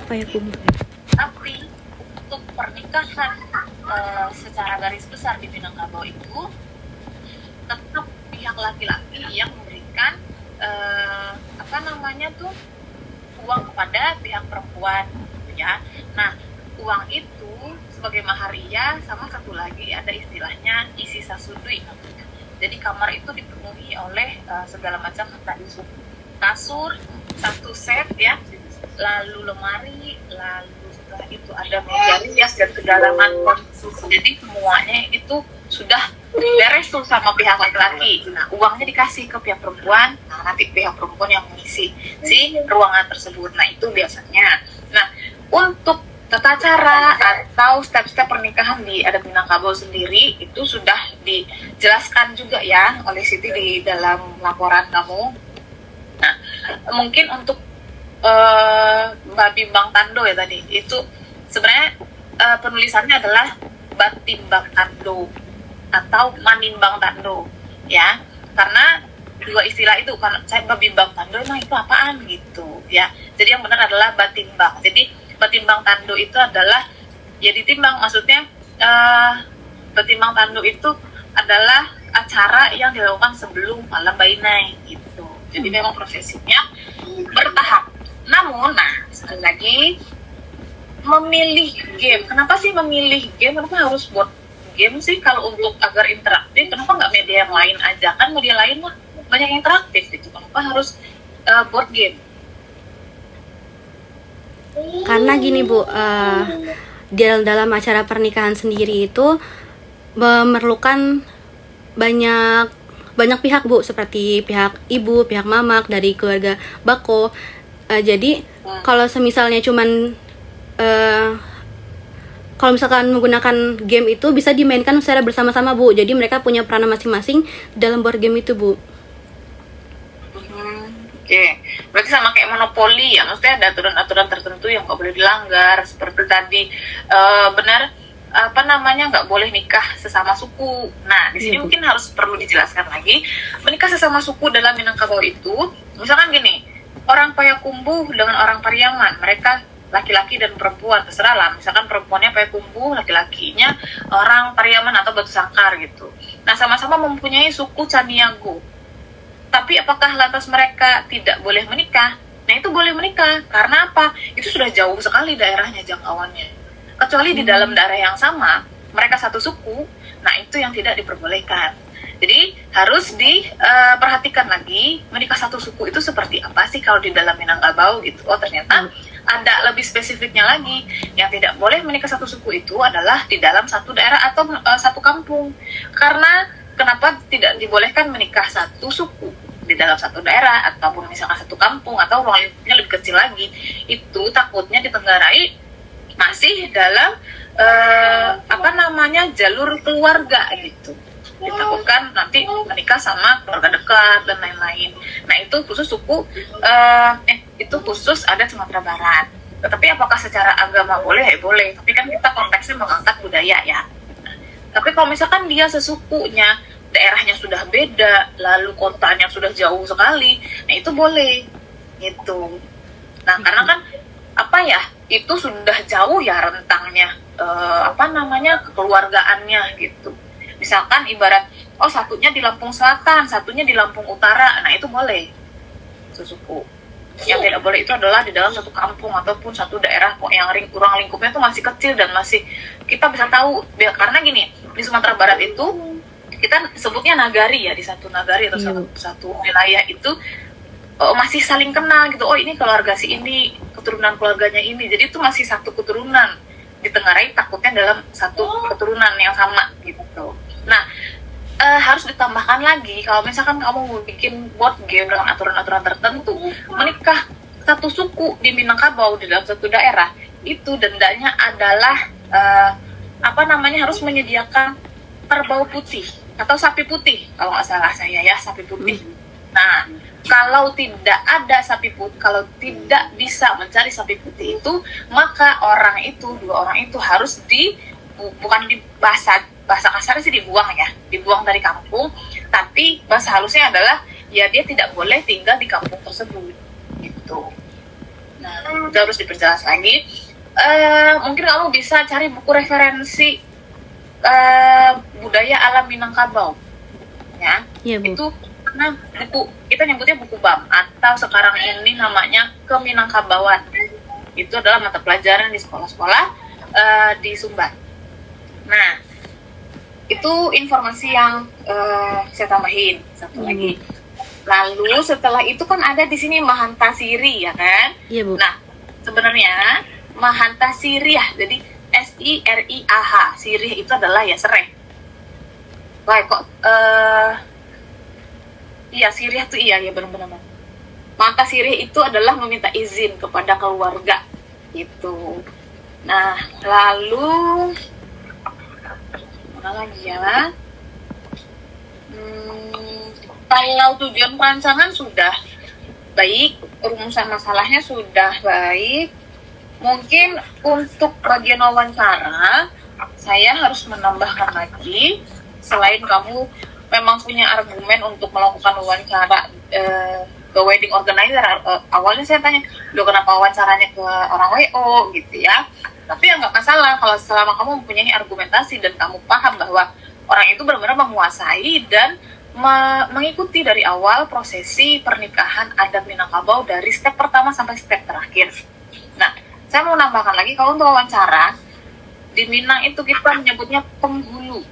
Payakumbuh. Tapi untuk pernikahan secara garis besar di Minangkabau itu tetap pihak laki-laki yang memberikan uang kepada pihak perempuan, ya. Nah, uang itu sebagai maharia, sama satu lagi ada istilahnya isi sasudui. Jadi kamar itu dipenuhi oleh segala macam tadi, kasur satu set ya, lalu lemari, lalu setelah itu ada meja rias dan segala macam. Jadi semuanya itu sudah beres tuh sama pihak laki-laki. Nah, uangnya dikasih ke pihak perempuan. Nah, nanti pihak perempuan yang mengisi si ruangan tersebut. Nah, itu biasanya. Nah, untuk tata cara atau step-step pernikahan di adat Minangkabau sendiri itu sudah dijelaskan juga ya oleh Siti di dalam laporan kamu. Nah, mungkin untuk Mbak Bimbang Tando ya tadi, itu sebenarnya penulisannya adalah Batimbang Tando atau Manimbang Tando ya, karena dua istilah itu. Karena saya Babimbang Tando emang itu apaan gitu ya, jadi yang benar adalah Batimbang. Jadi Batimbang Tando itu adalah ya ditimbang, maksudnya Batimbang Tando itu adalah acara yang dilakukan sebelum malam bainai gitu. Jadi memang prosesinya bertahap. Namun, nah sekali lagi, memilih game. Kenapa sih memilih game? Kenapa harus buat game sih? Kalau untuk agar interaktif, kenapa nggak media yang lain aja? Kan media lain mah banyak yang interaktif gitu. Kenapa harus board game? Karena gini Bu, dalam acara pernikahan sendiri itu memerlukan banyak pihak Bu, seperti pihak ibu, pihak mamak dari keluarga Bako. Jadi kalau semisalnya cuman kalau misalkan menggunakan game itu bisa dimainkan secara bersama-sama Bu. Jadi mereka punya peranan masing-masing dalam board game itu Bu. Oke, berarti sama kayak monopoli ya, maksudnya ada aturan-aturan tertentu yang nggak boleh dilanggar, seperti tadi benar nggak boleh nikah sesama suku. Nah, di sini mungkin harus perlu dijelaskan lagi, menikah sesama suku dalam Minangkabau itu, misalkan gini, orang Payakumbuh dengan orang Pariaman, mereka laki-laki dan perempuan, terserah lah, misalkan perempuannya Payakumbuh, laki-lakinya orang Pariaman atau Batu Sangkar gitu. Nah, sama-sama mempunyai suku Caniago. Tapi apakah lantas mereka tidak boleh menikah? Nah, itu boleh menikah. Karena apa? Itu sudah jauh sekali daerahnya, jangkauannya. Kecuali di dalam daerah yang sama, mereka satu suku, nah itu yang tidak diperbolehkan. Jadi harus diperhatikan lagi, menikah satu suku itu seperti apa sih kalau di dalam Minangkabau gitu. Oh, ternyata ada lebih spesifiknya lagi. Yang tidak boleh menikah satu suku itu adalah di dalam satu daerah atau satu kampung. Karena kenapa tidak dibolehkan menikah satu suku di dalam satu daerah ataupun misalkan satu kampung atau ruang lingkupnya lebih kecil lagi, itu takutnya ditenggarai masih dalam jalur keluarga gitu. Ditakutkan nanti menikah sama keluarga dekat dan lain-lain. Nah, itu khusus suku itu khusus adat Sumatera Barat. Tetapi apakah secara agama boleh? Boleh. Tapi kan kita konteksnya mengangkat budaya ya. Tapi kalau misalkan dia sesukunya, daerahnya sudah beda, lalu kotanya sudah jauh sekali, nah itu boleh gitu. Nah, karena kan itu sudah jauh ya rentangnya kekeluargaannya gitu. Misalkan ibarat satunya di Lampung Selatan, satunya di Lampung Utara, nah itu boleh sesuku. Yang tidak boleh itu adalah di dalam satu kampung ataupun satu daerah yang ruang lingkupnya itu masih kecil dan masih kita bisa tahu, karena gini, di Sumatera Barat itu kita sebutnya nagari ya, di satu nagari atau satu wilayah itu masih saling kenal gitu. Oh, ini keluarga si ini, keturunan keluarganya ini, jadi itu masih satu keturunan. Ditengarai takutnya dalam satu keturunan yang sama gitu. Nah, harus ditambahkan lagi kalau misalkan kamu mau bikin board game dengan aturan-aturan tertentu, menikah satu suku di Minangkabau di dalam satu daerah, itu dendanya adalah harus menyediakan kerbau putih atau sapi putih, kalau nggak salah saya ya, sapi putih. Nah, kalau tidak ada sapi putih, kalau tidak bisa mencari sapi putih itu, maka dua orang itu harus bukan bahasa kasarnya sih dibuang ya, dibuang dari kampung. Tapi bahasa halusnya adalah ya dia tidak boleh tinggal di kampung tersebut gitu. Nah, itu harus diperjelas lagi. Mungkin kamu bisa cari buku referensi budaya alam Minangkabau, ya. Iya, Bu. Itu karena buku kita nyebutnya buku BAM atau sekarang ini namanya Keminangkabauan. Itu adalah mata pelajaran di sekolah-sekolah di Sumbar. Nah, itu informasi yang saya tambahin satu lagi. Lalu setelah itu kan ada di sini Mahantasiri, ya kan? Iya, Bu. Nah, sebenarnya Mahantasiriah, jadi SIRIAH, sirih itu adalah ya serai. Wah, kok iya sirih itu iya ya benar-benar. Mahantasiri itu adalah meminta izin kepada keluarga gitu. Nah, lalu mana lagi ya? Kalau tujuan perancangan sudah baik, rumusan masalahnya sudah baik, mungkin untuk bagian wawancara saya harus menambahkan lagi, selain kamu memang punya argumen untuk melakukan wawancara ke wedding organizer. Awalnya saya tanya, loh kenapa wawancaranya ke orang WO gitu ya, tapi ya nggak masalah kalau selama kamu mempunyai argumentasi dan kamu paham bahwa orang itu benar-benar menguasai dan mengikuti dari awal prosesi pernikahan adat Minangkabau dari step pertama sampai step terakhir. Nah, saya mau nambahkan lagi, kalau untuk wawancara di Minang itu kita menyebutnya penghulu.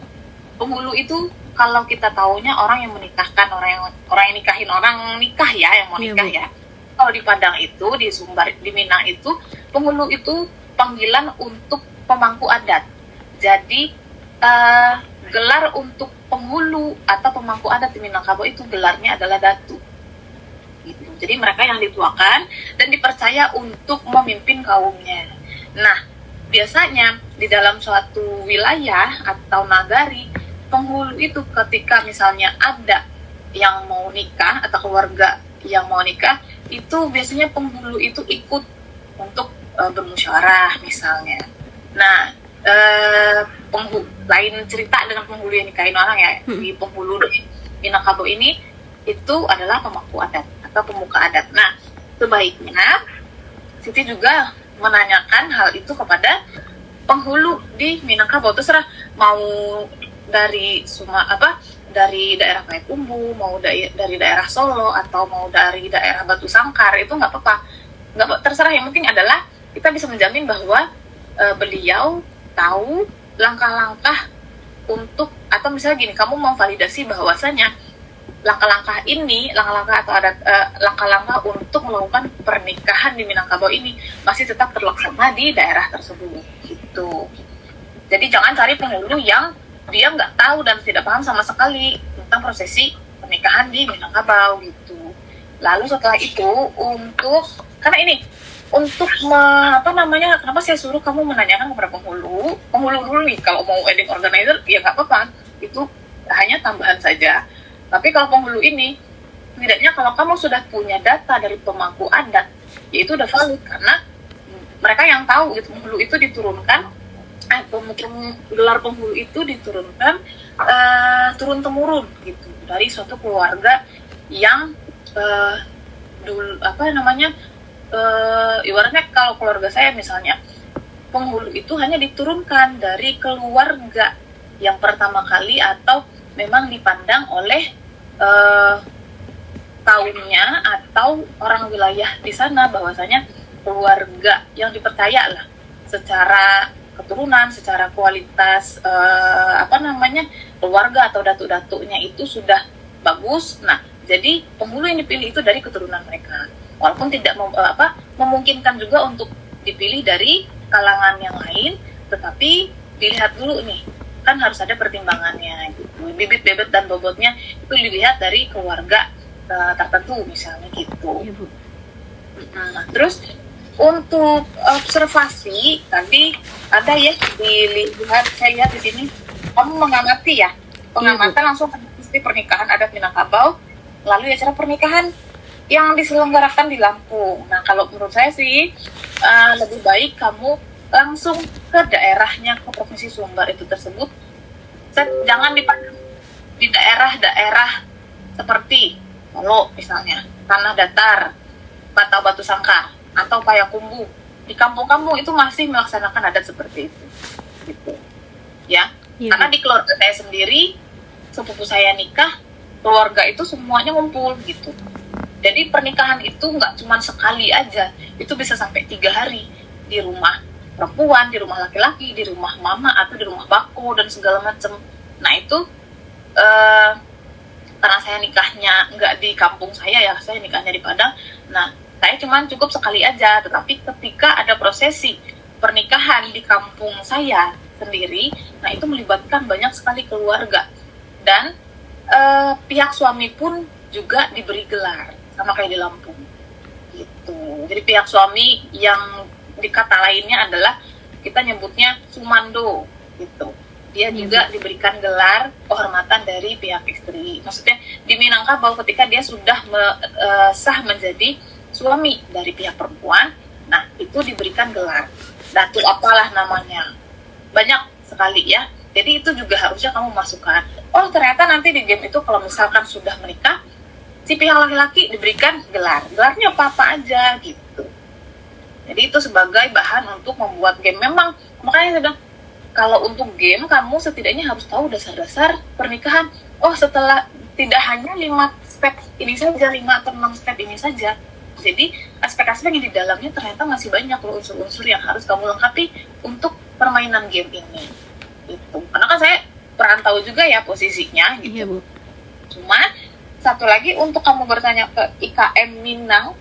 Penghulu itu kalau kita taunya orang yang menikahkan, orang yang nikahin orang nikah ya, yang mau nikah ya. Kalau di Padang itu, di Sumbar, di Minang itu penghulu itu panggilan untuk pemangku adat. Jadi gelar untuk penghulu atau pemangku adat di Minangkabau itu gelarnya adalah datu. Gitu. Jadi mereka yang dituakan dan dipercaya untuk memimpin kaumnya. Nah, biasanya di dalam suatu wilayah atau nagari, penghulu itu ketika misalnya ada yang mau nikah atau keluarga yang mau nikah, itu biasanya penghulu itu ikut untuk bermusyawarah misalnya. Nah, lain cerita dengan penghulu yang nikahin orang ya. Di penghulu di Minangkabau ini itu adalah pemangku adat atau pemuka adat. Nah, sebaiknya Siti juga menanyakan hal itu kepada penghulu di Minangkabau. Terserah mau dari dari daerah Payakumbuh, mau dari daerah Solo, atau mau dari daerah Batu Sangkar, itu nggak apa-apa. Terserah, yang penting adalah kita bisa menjamin bahwa beliau tahu langkah-langkah untuk, atau misalnya gini, kamu memvalidasi bahwasanya langkah-langkah atau ada langkah-langkah untuk melakukan pernikahan di Minangkabau ini masih tetap terlaksana di daerah tersebut gitu. Jadi jangan cari penghulu yang dia nggak tahu dan tidak paham sama sekali tentang prosesi pernikahan di Minangkabau gitu. Lalu setelah itu karena ini untuk kenapa saya suruh kamu menanyakan kepada penghulu dulu nih, kalau mau wedding organizer ya nggak apa-apa, itu hanya tambahan saja. Tapi kalau penghulu ini, setidaknya kalau kamu sudah punya data dari pemangku adat, ya itu udah valid, karena mereka yang tahu gitu. Penghulu itu diturunkan, gelar penghulu itu diturunkan turun temurun gitu dari suatu keluarga yang ibaratnya kalau keluarga saya misalnya, penghulu itu hanya diturunkan dari keluarga yang pertama kali atau memang dipandang oleh kaumnya atau orang wilayah di sana bahwasanya keluarga yang dipercaya lah secara keturunan, secara kualitas keluarga atau datuk-datuknya itu sudah bagus. Nah, jadi penghulu yang dipilih itu dari keturunan mereka. Walaupun tidak memungkinkan juga untuk dipilih dari kalangan yang lain, tetapi dilihat dulu nih, kan harus ada pertimbangannya gitu. Bibit-bebet dan bobotnya itu dilihat dari keluarga tertentu misalnya gitu. Ya, Bu. Nah, terus untuk observasi tadi ada ya, saya lihat di sini kamu mengamati ya, pengamatan langsung ke pernikahan adat Minangkabau, lalu acara pernikahan yang diselenggarakan di Lampung. Nah, kalau menurut saya sih lebih baik kamu langsung ke daerahnya, ke Provinsi Sumbar itu tersebut. Jangan di daerah-daerah seperti Solo misalnya, Tanah Datar, atau Batu Sangkar. atau Payakumbuh. Di kampung-kampung itu masih melaksanakan adat seperti itu, gitu. Ya, Iya, karena Bu. di keluarga saya sendiri, sepupu saya nikah, keluarga itu semuanya ngumpul gitu. Jadi pernikahan itu nggak cuma sekali aja, itu bisa sampai 3 hari di rumah perempuan, di rumah laki-laki, di rumah mama atau di rumah bako dan segala macam. Nah itu karena saya nikahnya nggak di kampung saya ya, saya nikahnya di Padang. Nah saya cuma cukup sekali aja, tetapi ketika ada prosesi pernikahan di kampung saya sendiri, nah itu melibatkan banyak sekali keluarga dan pihak suami pun juga diberi gelar sama kayak di Lampung gitu. Jadi pihak suami yang di kata lainnya adalah kita nyebutnya sumando gitu. Dia juga diberikan gelar kehormatan dari pihak istri. Maksudnya di Minangkabau ketika dia sudah sah menjadi suami dari pihak perempuan, nah itu diberikan gelar datu apalah namanya, banyak sekali ya. Jadi itu juga harusnya kamu masukkan. Oh ternyata nanti di game itu kalau misalkan sudah menikah, si pihak laki-laki diberikan gelarnya apa aja gitu. Jadi itu sebagai bahan untuk membuat game. Memang makanya saya bilang, kalau untuk game kamu setidaknya harus tahu dasar-dasar pernikahan. Oh setelah tidak hanya 5 step ini saja, 5 atau 6 step ini saja. Jadi aspek-aspek yang di dalamnya ternyata masih banyak loh unsur-unsur yang harus kamu lengkapi untuk permainan game ini. Gitu. Karena kan saya perantau juga ya posisinya gitu. Iya, Bu. Cuma satu lagi untuk kamu bertanya ke IKM Minang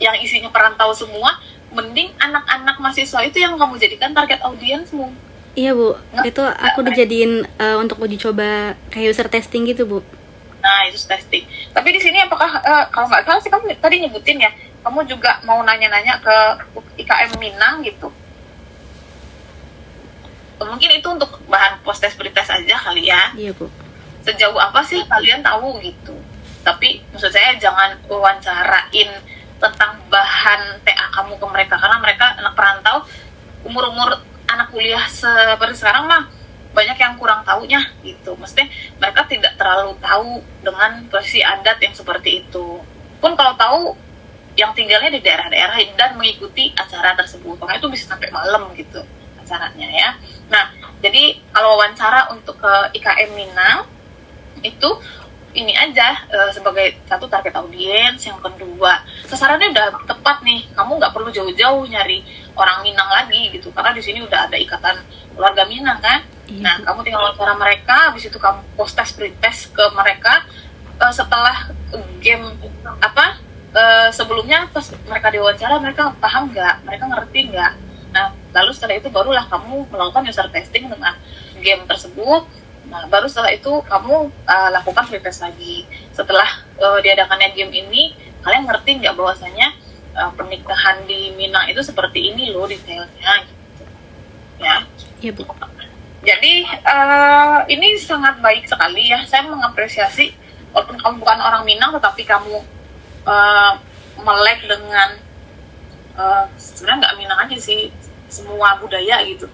yang isinya perantau semua, mending anak-anak mahasiswa itu yang kamu jadikan target audiensmu. Iya, Bu. Itu aku dijadiin untuk uji coba kayak user testing gitu, Bu. Nah itu testing. Tapi di sini apakah kalau nggak salah sih kamu tadi nyebutin ya, kamu juga mau nanya-nanya ke IKM Minang gitu. Mungkin itu untuk bahan post test pretest aja kali ya. Iya, Bu. Sejauh apa sih kalian tahu gitu. Tapi maksud saya jangan wawancarain tentang bahan TA kamu ke mereka, karena mereka anak perantau, umur-umur anak kuliah seperti sekarang mah banyak yang kurang tahunya gitu. Maksudnya mereka tidak terlalu tahu dengan posisi adat yang seperti itu. Pun kalau tahu, yang tinggalnya di daerah-daerah dan mengikuti acara tersebut, makanya itu bisa sampai malam gitu acaranya ya. Nah, jadi kalau wawancara untuk ke IKM Minang itu ini aja sebagai satu target audiens. Yang kedua, sasarannya udah tepat nih, kamu nggak perlu jauh-jauh nyari orang Minang lagi gitu, karena di sini udah ada ikatan keluarga Minang kan. Iya. Nah kamu tinggal wawancara mereka, habis itu kamu post test pretest ke mereka. Setelah game sebelumnya pas mereka diwawancara, mereka paham nggak, mereka ngerti nggak. Nah lalu setelah itu barulah kamu melakukan user testing dengan game tersebut. Nah, baru setelah itu kamu lakukan pretest lagi. Setelah diadakannya game ini, kalian ngerti nggak bahwasanya pernikahan di Minang itu seperti ini loh detailnya gitu. Ya. Iya, Bu. Jadi ini sangat baik sekali ya. Saya mengapresiasi walaupun kamu bukan orang Minang, tetapi kamu melek dengan sebenarnya nggak Minang aja sih, semua budaya gitu.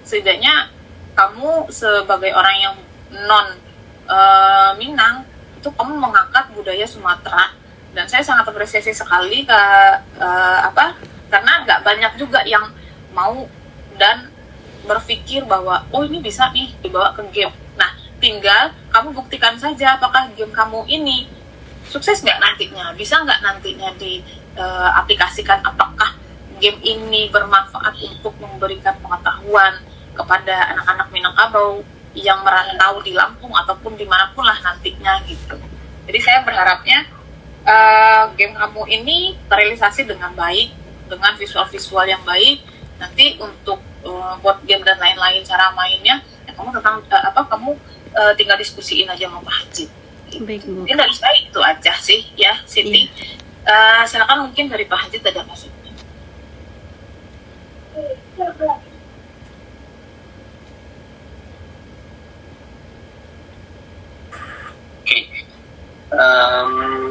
Setidaknya kamu sebagai orang yang non Minang itu kamu mengangkat budaya Sumatera, dan saya sangat apresiasi sekali ke karena nggak banyak juga yang mau dan berpikir bahwa oh ini bisa nih dibawa ke game. Nah tinggal kamu buktikan saja apakah game kamu ini sukses nggak nantinya, bisa nggak nantinya diaplikasikan, apakah game ini bermanfaat untuk memberikan pengetahuan kepada anak-anak Minangkabau yang merantau di Lampung ataupun dimanapun lah nantinya gitu. Jadi saya berharapnya game kamu ini terrealisasi dengan baik, dengan visual-visual yang baik. Nanti untuk buat game dan lain-lain cara mainnya, ya kamu tentang kamu tinggal diskusiin aja sama Pak Haji. Baik, Bu. Mungkin dari saya itu aja sih ya, Siti. Silakan mungkin dari Pak Haji ada maksudnya.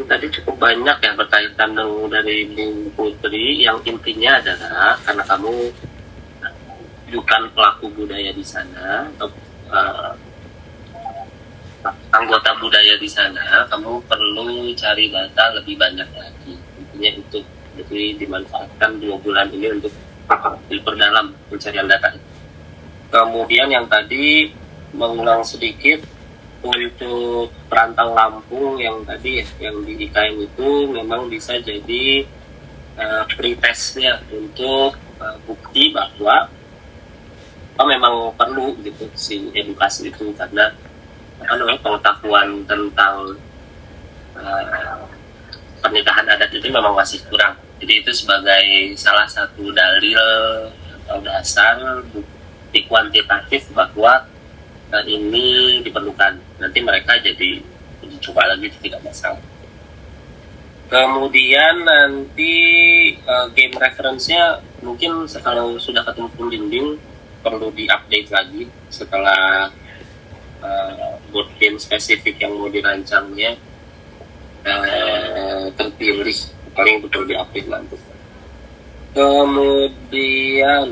Tadi cukup banyak ya berkaitan dari Bu Putri, yang intinya adalah karena kamu bukan pelaku budaya di sana atau anggota budaya di sana, kamu perlu cari data lebih banyak lagi. Intinya itu Jadi dimanfaatkan 2 bulan ini untuk diperdalam pencarian data. Kemudian yang tadi mengulang sedikit untuk perantang Lampung yang tadi yang di IKM itu memang bisa jadi pretestnya untuk bukti bahwa memang perlu gitu si edukasi itu, karena pengetahuan tentang pernikahan adat itu memang masih kurang. Jadi itu sebagai salah satu dalil atau dasar bukti kuantitatif bahwa ini diperlukan. Nanti mereka jadi coba lagi, tidak masalah. Kemudian nanti game reference-nya mungkin kalau sudah ketemu dinding perlu di-update lagi setelah board game spesifik yang mau dirancangnya terpilih, paling betul di-update nanti. Kemudian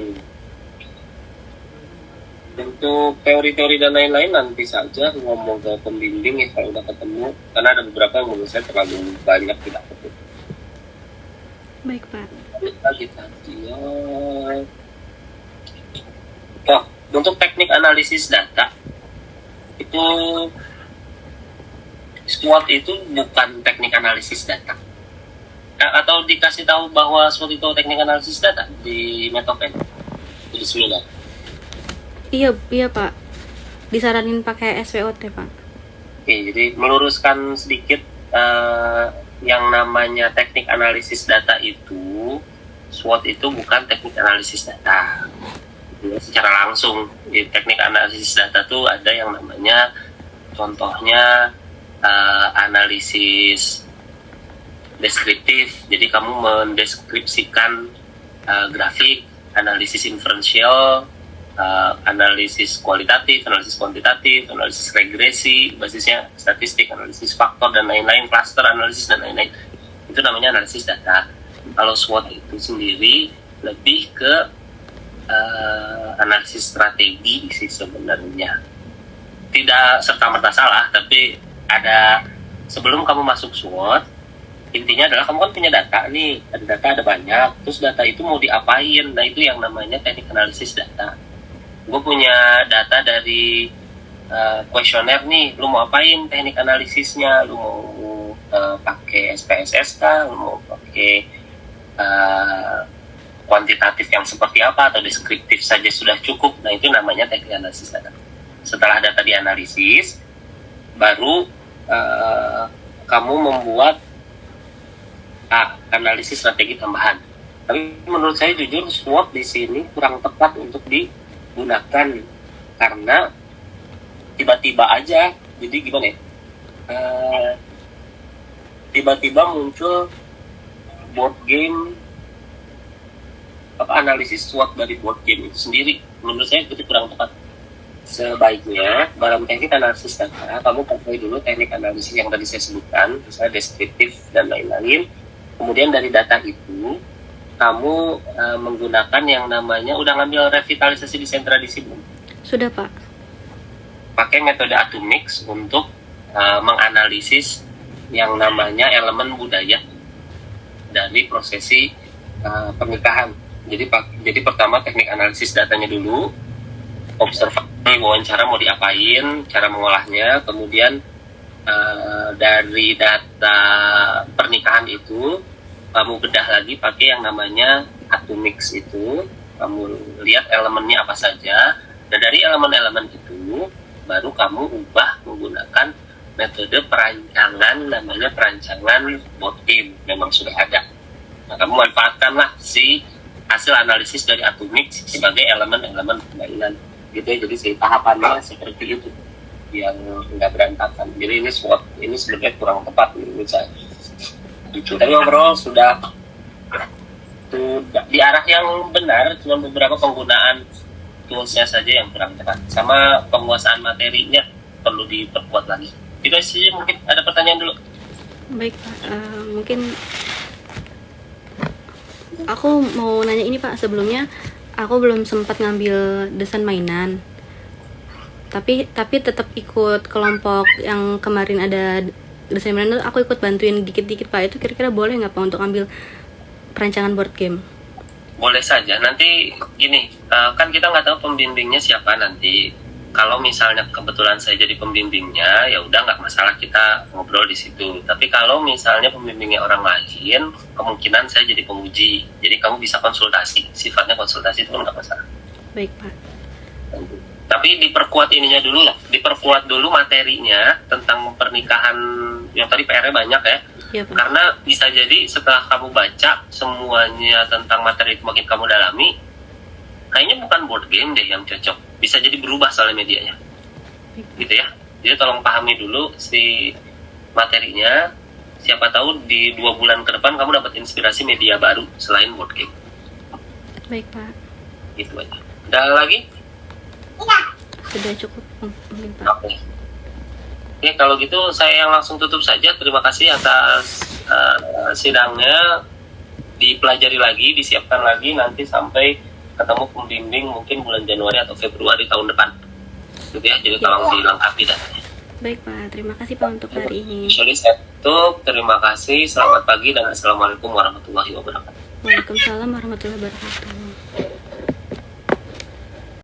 untuk teori-teori dan lain-lain nanti saja ngomong ke pembimbing ya kalau udah ketemu, karena ada beberapa yang menurut saya terlalu banyak tidak ketemu. Baik, Pak. Lagi tadi ya. Oh, untuk teknik analisis data itu SWOT itu bukan teknik analisis data. Atau dikasih tahu bahwa SWOT itu teknik analisis data di Metopen, di seminar. Iya Pak. Disaranin pakai SWOT, Pak. Oke, jadi meluruskan sedikit yang namanya teknik analisis data itu, SWOT itu bukan teknik analisis data. Secara langsung, di teknik analisis data tuh ada yang namanya, contohnya analisis deskriptif. Jadi kamu mendeskripsikan grafik, analisis inferensial, analisis kualitatif, analisis kuantitatif, analisis regresi, basisnya statistik, analisis faktor dan lain-lain, cluster analisis dan lain-lain. Itu namanya analisis data. Kalau SWOT itu sendiri lebih ke analisis strategi sih sebenarnya. Tidak serta-merta salah, tapi ada sebelum kamu masuk SWOT, intinya adalah kamu kan punya data nih, ada data ada banyak, terus data itu mau diapain? Nah itu yang namanya teknik analisis data. Gue punya data dari kuesioner nih, lu mau apain teknik analisisnya? Lu mau pakai SPSS kah? Lu mau pakai kuantitatif yang seperti apa atau deskriptif saja sudah cukup? Nah itu namanya teknik analisis data. Setelah data dianalisis, baru kamu membuat analisis strategi tambahan. Tapi menurut saya jujur SWOT di sini kurang tepat untuk digunakan karena tiba-tiba aja. Jadi gimana ya? Tiba-tiba muncul board game analisis SWOT dari board game itu sendiri. Menurut saya itu kurang tepat. Sebaiknya dalam teknik analisis data kamu pakai dulu teknik analisis yang tadi saya sebutkan, misalnya deskriptif dan lain-lain. Kemudian dari data itu kamu menggunakan yang namanya, udah ngambil revitalisasi desain tradisi belum? Sudah, Pak. Pakai metode Atomix untuk menganalisis yang namanya elemen budaya dari prosesi pernikahan. Jadi pertama teknik analisis datanya dulu, observasi, wawancara mau diapain, cara mengolahnya, kemudian dari data pernikahan itu kamu bedah lagi pakai yang namanya Atomix itu, kamu lihat elemennya apa saja, dan dari elemen-elemen itu baru kamu ubah menggunakan metode perancangan, namanya perancangan board game, memang sudah ada. Nah, kamu manfaatkanlah si hasil analisis dari Atomix sebagai elemen-elemen permainan gitu ya. Jadi si tahapannya seperti itu yang nggak berantakan. Jadi ini SWOT ini sebenarnya kurang tepat menurut saya. Tapi overall sudah di arah yang benar, cuma beberapa penggunaan toolsnya saja yang kurang tepat, sama penguasaan materinya perlu diperkuat lagi. Itu sih. Mungkin ada pertanyaan dulu. Baik, Pak. Mungkin aku mau nanya ini, Pak. Sebelumnya aku belum sempat ngambil desain mainan, tapi tetap ikut kelompok yang kemarin ada desain mainan. Aku ikut bantuin dikit-dikit, Pak. Itu kira-kira boleh nggak, Pak, untuk ambil perancangan board game? Boleh saja. Nanti gini, kan kita nggak tahu pembimbingnya siapa nanti. Kalau misalnya kebetulan saya jadi pembimbingnya, ya udah nggak masalah, kita ngobrol di situ. Tapi kalau misalnya pembimbingnya orang lain, kemungkinan saya jadi penguji. Jadi kamu bisa konsultasi. Sifatnya konsultasi itu kan nggak masalah. Baik Pak. Tapi diperkuat ininya dulu lah. Diperkuat dulu materinya tentang pernikahan. Yang tadi PR-nya banyak ya. Iya Pak. Karena bisa jadi setelah kamu baca semuanya tentang materi itu makin kamu dalami, kayaknya bukan board game deh yang cocok. Bisa jadi berubah soalnya medianya. Gitu ya. Jadi tolong pahami dulu si materinya. Siapa tahu di 2 bulan ke depan kamu dapat inspirasi media baru selain board game. Baik Pak. Gitu aja. Ada lagi? Sudah cukup mungkin Pak. Oke. Oke, kalau gitu saya yang langsung tutup saja. Terima kasih atas sidangnya. Dipelajari lagi, disiapkan lagi nanti sampai ketemu pembimbing mungkin bulan Januari atau Februari tahun depan. Gitu ya, jadi tolong dilengkapi datanya. Baik Pak, terima kasih Pak untuk hari ini. Sorry, saya tutup. Terima kasih, selamat pagi dan assalamualaikum warahmatullahi wabarakatuh. Waalaikumsalam warahmatullahi wabarakatuh.